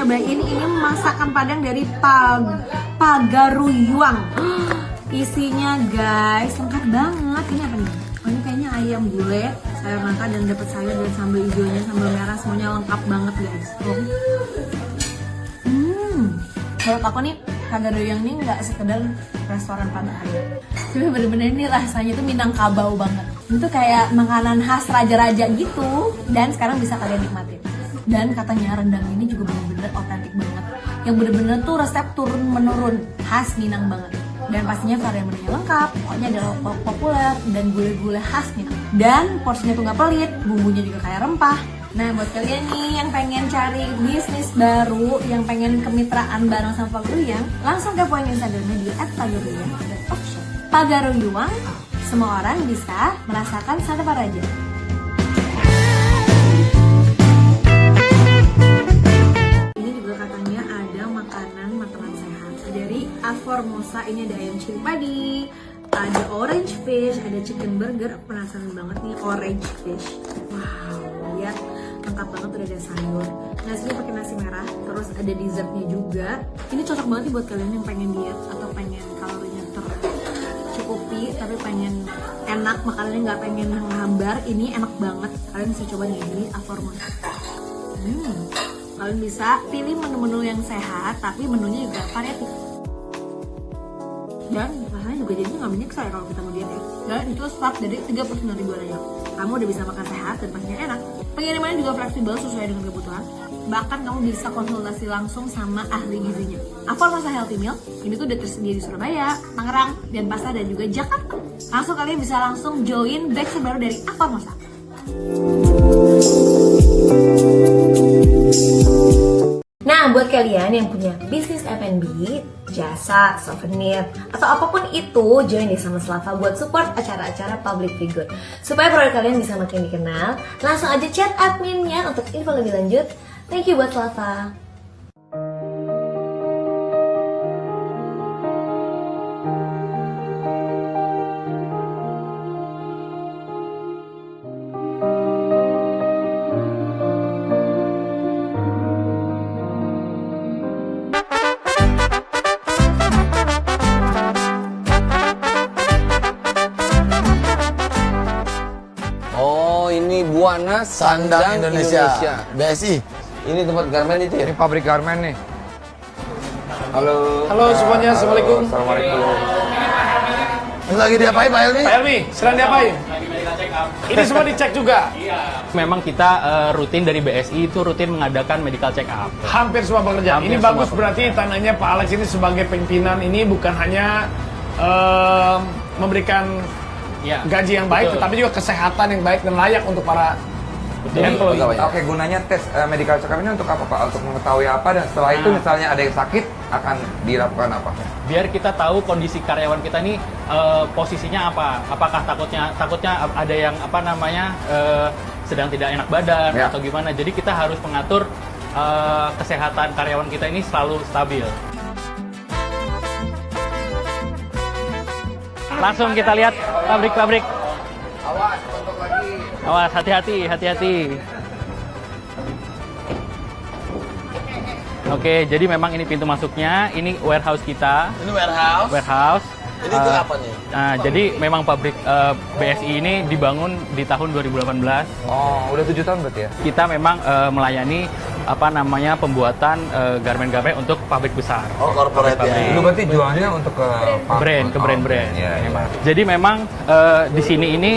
nyobain ini masakan Padang dari Pagaruyuang. Isinya guys lengkap banget. Ini apa nih? Oh, ini kayaknya ayam gulai, sayur nangka dan dapat sayur dan sambal hijaunya, sambal merah, semuanya lengkap banget guys. Menurut aku nih Pagaruyuang ini nggak sekedar restoran Padang aja, tapi bener-bener ini rasanya tuh Minangkabau banget. Itu kayak makanan khas raja-raja gitu, dan sekarang bisa kalian nikmatin. Dan katanya rendang ini juga bener-bener otentik banget, yang bener-bener tuh resep turun menurun khas Minang banget. Dan pastinya varian menunya lengkap, pokoknya ada lauk populer dan gulai-gulai khas Minang. Dan porsinya tuh nggak pelit, bumbunya juga kayak rempah. Nah buat kalian nih yang pengen cari bisnis baru, yang pengen kemitraan bareng sama Pagaruyuang, langsung kepoin Instagramnya di @pagaruyuang.official. Pagaruyuang, semua orang bisa merasakan santapan raja. Ini juga katanya ada makanan sehat dari Formosa. Ini ada ayam cili padi, ada orange fish, ada chicken burger. Aku penasaran banget nih orange fish. Wow, lihat lengkap banget, udah ada sayur, nasinya pakai nasi merah, terus ada dessertnya juga. Ini cocok banget nih buat kalian yang pengen diet atau pengen kalorinya tercukupi tapi pengen enak, makanannya nggak pengen menghambar. Ini enak banget, kalian bisa coba nih di Formosa. Kalian bisa pilih menu-menu yang sehat tapi menunya juga variatif. Dan rasanya juga jadinya nggak menyiksa ya kalau kita mau diet ya. Dan itu start dari 39.000 aja. Kamu udah bisa makan sehat dan pastinya enak. Pengirimannya juga fleksibel sesuai dengan kebutuhan. Bahkan kamu bisa konsultasi langsung sama ahli gizinya. Formosa Healthy Meal ini tuh udah tersedia di Surabaya, Tangerang, Denpasar dan juga Jakarta. Langsung kalian bisa langsung join batch baru dari Formosa. Nah, buat kalian yang punya bisnis F&B, jasa, souvenir, atau apapun itu, join deh sama Slava buat support acara-acara public figure. Supaya produk kalian bisa makin dikenal, langsung aja chat adminnya untuk info lebih lanjut. Thank you buat Slava. Buana Sandang Indonesia. BSI. Ini tempat garmen itu ya? Ini pabrik garmen nih. Halo. Halo semuanya, assalamualaikum. Assalamualaikum. Ini lagi diapain Pak Helmi? Pak Helmi, sedang diapain? Ini semua dicek juga. Memang kita rutin dari BSI itu rutin mengadakan medical check up. Hampir semua bekerja. Hampir Ini bagus semua berarti tandanya Pak Alex ini sebagai pimpinan ini bukan hanya memberikan gaji yang baik, betul. tetapi juga kesehatan yang baik dan layak untuk para employee. Oke, gunanya tes medical check up ini untuk apa Pak? Untuk mengetahui apa dan setelah itu misalnya ada yang sakit akan dilakukan apa? Biar kita tahu kondisi karyawan kita ini posisinya apa. Apakah takutnya ada yang sedang tidak enak badan atau gimana. Jadi kita harus mengatur kesehatan karyawan kita ini selalu stabil. Langsung kita lihat pabrik-pabrik. Awas, untuk lagi. Awas, hati-hati. Oke, jadi memang ini pintu masuknya. Ini warehouse kita. Ini warehouse. Ini itu apa nih? Nah, jadi memang pabrik BSI ini dibangun di tahun 2018. Oh, udah 7 tahun berarti ya? Kita memang melayani pembuatan garmen-garmen untuk pabrik besar. Oh, corporate ya. Itu berarti jualnya untuk ke brand. Iya. Jadi memang di sini ini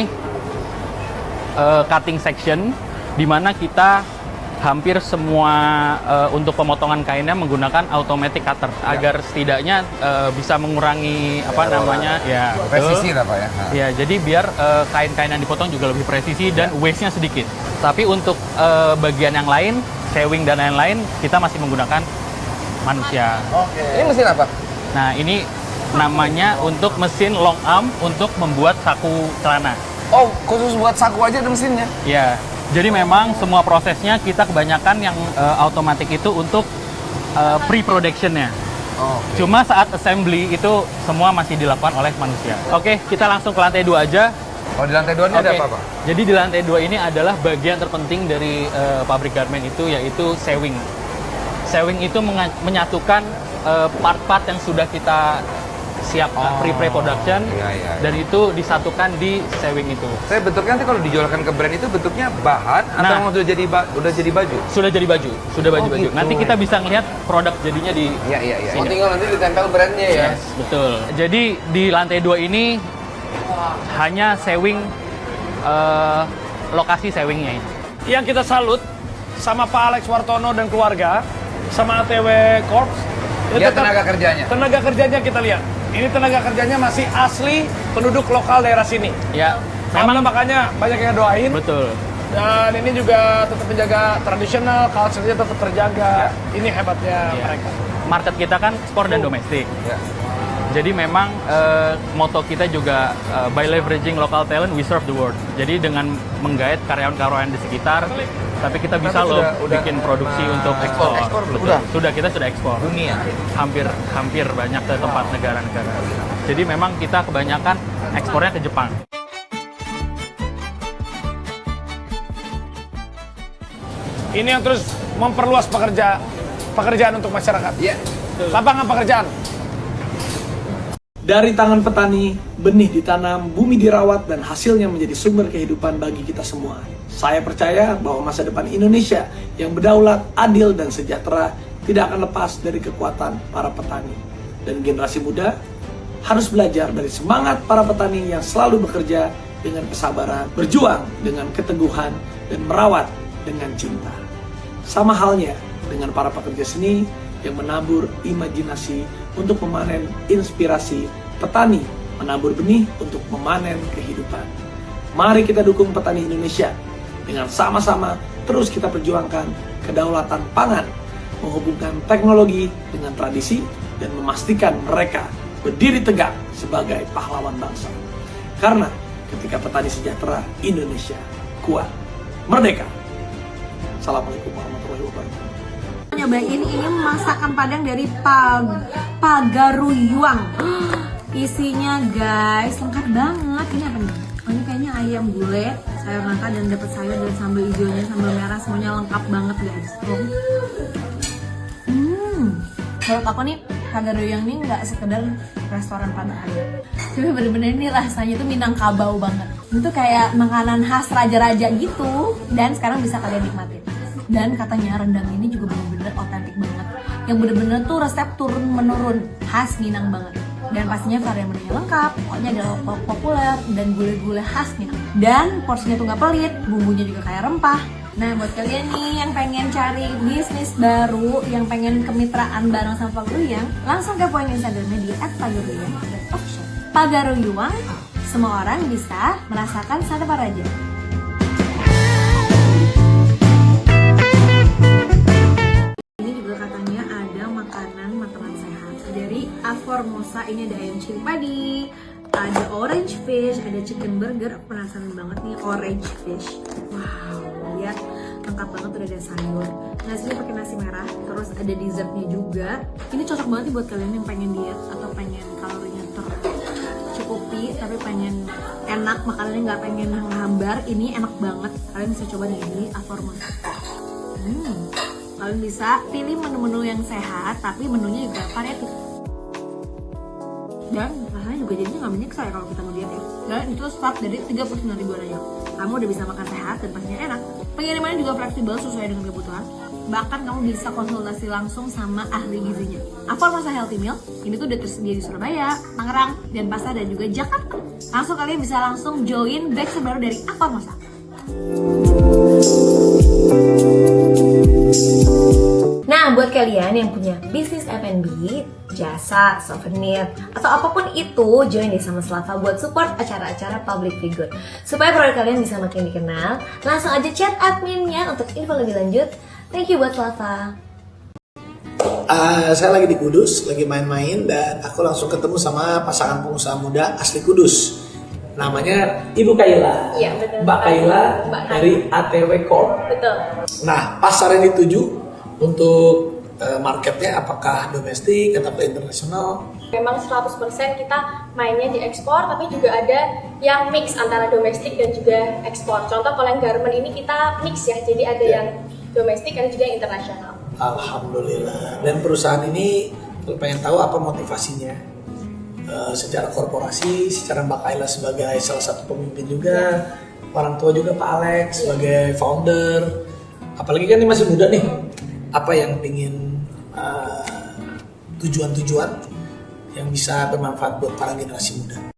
cutting section, di mana kita hampir semua untuk pemotongan kainnya menggunakan automatic cutter agar setidaknya bisa mengurangi presisi lah Pak ya. Ya, jadi biar kain-kain yang dipotong juga lebih presisi dan waste-nya sedikit. Tapi untuk bagian yang lain, sewing dan lain-lain, kita masih menggunakan manusia. Oke. Ini mesin apa? Nah, ini namanya untuk mesin long arm untuk membuat saku celana. Oh, khusus buat saku aja ada mesinnya? Ya, jadi memang semua prosesnya kita kebanyakan yang otomatis itu untuk pre-production-nya. Okay. Cuma saat assembly itu semua masih dilakukan oleh manusia. Oke, kita langsung ke lantai 2 aja. Oh, di lantai 2 ini ada apa Pak? Jadi di lantai 2 ini adalah bagian terpenting dari pabrik garment itu, yaitu sewing. Sewing itu menyatukan part-part yang sudah kita siapkan pre-production, dan itu disatukan di sewing itu. Saya bentuknya nanti kalau dijualkan ke brand itu bentuknya bahan atau memang sudah jadi baju? Sudah jadi baju, sudah baju-baju. Gitu. Nanti kita bisa ngelihat produk jadinya di Iya. Oh, tinggal nanti ditempel brandnya ya. Yes, betul. Jadi di lantai 2 ini hanya sewing, lokasi sewingnya ini. Yang kita salut sama Pak Alex Wartono dan keluarga, sama ATW Corps. Lihat tenaga kerjanya. Tenaga kerjanya kita lihat. Ini tenaga kerjanya masih asli penduduk lokal daerah sini. Ya, Memang makanya banyak yang doain. betul. Dan ini juga tetap menjaga tradisional, culture-nya tetap terjaga. Ini hebatnya Ya. mereka. Market kita kan sport dan domestik. Ya. Jadi memang moto kita juga by leveraging local talent we serve the world. Jadi dengan menggait karyawan-karyawan di sekitar, tapi kita bisa bikin produksi untuk ekspor. ekspor Betul. udah? Kita sudah ekspor. Dunia. Hampir banyak ke tempat negara-negara. Jadi memang kita kebanyakan ekspornya ke Jepang. Ini yang terus memperluas pekerjaan untuk masyarakat. Iya. Lapangan pekerjaan. Dari tangan petani, benih ditanam, bumi dirawat, dan hasilnya menjadi sumber kehidupan bagi kita semua. Saya percaya bahwa masa depan Indonesia yang berdaulat, adil, dan sejahtera tidak akan lepas dari kekuatan para petani. Dan generasi muda harus belajar dari semangat para petani yang selalu bekerja dengan kesabaran, berjuang dengan keteguhan, dan merawat dengan cinta. Sama halnya dengan para pekerja seni yang menabur imajinasi untuk memanen inspirasi, petani menabur benih untuk memanen kehidupan. Mari kita dukung petani Indonesia dengan sama-sama terus kita perjuangkan kedaulatan pangan, menghubungkan teknologi dengan tradisi, dan memastikan mereka berdiri tegak sebagai pahlawan bangsa. Karena ketika petani sejahtera, Indonesia kuat, merdeka. Assalamualaikum warahmatullahi wabarakatuh. Nyobain ini masakan Padang dari Pagaruyuang. Isinya guys lengkap banget. Ini apa nih? Oh, ini kayaknya ayam gulai, sayur nangka, dan dapat sayur dan sambal hijaunya, sambal merah, semuanya lengkap banget guys. Menurut aku nih Pagaruyuang ini nggak sekedar restoran Padang aja, tapi bener-bener ini rasanya tuh Minangkabau banget. Itu kayak makanan khas raja-raja gitu, dan sekarang bisa kalian nikmatin. Dan katanya rendang ini juga bener-bener otentik banget, yang bener-bener tuh resep turun menurun, khas Minang banget. Dan pastinya varian menunya lengkap, pokoknya ada lauk populer dan gulai-gulai khasnya. Dan porsinya tuh nggak pelit, bumbunya juga kayak rempah. Nah, buat kalian nih yang pengen cari bisnis baru, yang pengen kemitraan bareng sama Pagaruyuang, langsung kepoin Instagramnya di @pagaruyuang_official. Pagaruyuang, semua orang bisa merasakan santapan raja. Ini juga katanya ada makanan sehat dari Formosa. Ini ada ayam cili padi, ada orange fish, ada chicken burger. Aku penasaran banget nih orange fish. Wow, lihat lengkap banget, udah ada sayur. Nasinya pakai nasi merah, terus ada dessertnya juga. Ini cocok banget nih buat kalian yang pengen diet atau pengen kalorinya tercukupi tapi pengen enak, makanannya nggak pengen menghambar. Ini enak banget, kalian bisa coba nih di Formosa. Kalian bisa pilih menu-menu yang sehat tapi menunya juga variatif. Dan rasanya juga jadinya nggak menyiksa ya kalau kita mau diet ya. Dan itu start dari 39.000 aja. Kamu udah bisa makan sehat dan pastinya enak. Pengirimannya juga fleksibel sesuai dengan kebutuhan. Bahkan kamu bisa konsultasi langsung sama ahli gizinya. Formosa Healthy Meal ini tuh udah tersedia di Surabaya, Tangerang, Denpasar, dan juga Jakarta. Langsung kalian bisa langsung join batch terbaru dari Formosa. Nah, buat kalian yang punya bisnis F&B, jasa, souvenir, atau apapun itu, join deh sama Slava buat support acara-acara public figure. Supaya produk kalian bisa makin dikenal, langsung aja chat adminnya untuk info lebih lanjut. Thank you buat Slava. Saya lagi di Kudus, lagi main-main, dan aku langsung ketemu sama pasangan pengusaha muda asli Kudus. Namanya Ibu Kaila. Iya, betul. Mbak Kaila dari ATW Corp. Betul. Nah, pasar yang dituju untuk marketnya apakah domestik atau internasional? Memang 100% kita mainnya di ekspor, tapi juga ada yang mix antara domestik dan juga ekspor. Contoh kalau yang garment ini kita mix ya, jadi ada yang domestik dan juga yang internasional. Alhamdulillah. Dan perusahaan ini kalau pengen tahu apa motivasinya, secara korporasi, secara Mbak Kayla sebagai salah satu pemimpin juga, orang tua juga Pak Alex sebagai founder, apalagi kan ini masih muda nih, apa yang pingin tujuan-tujuan yang bisa bermanfaat buat para generasi muda.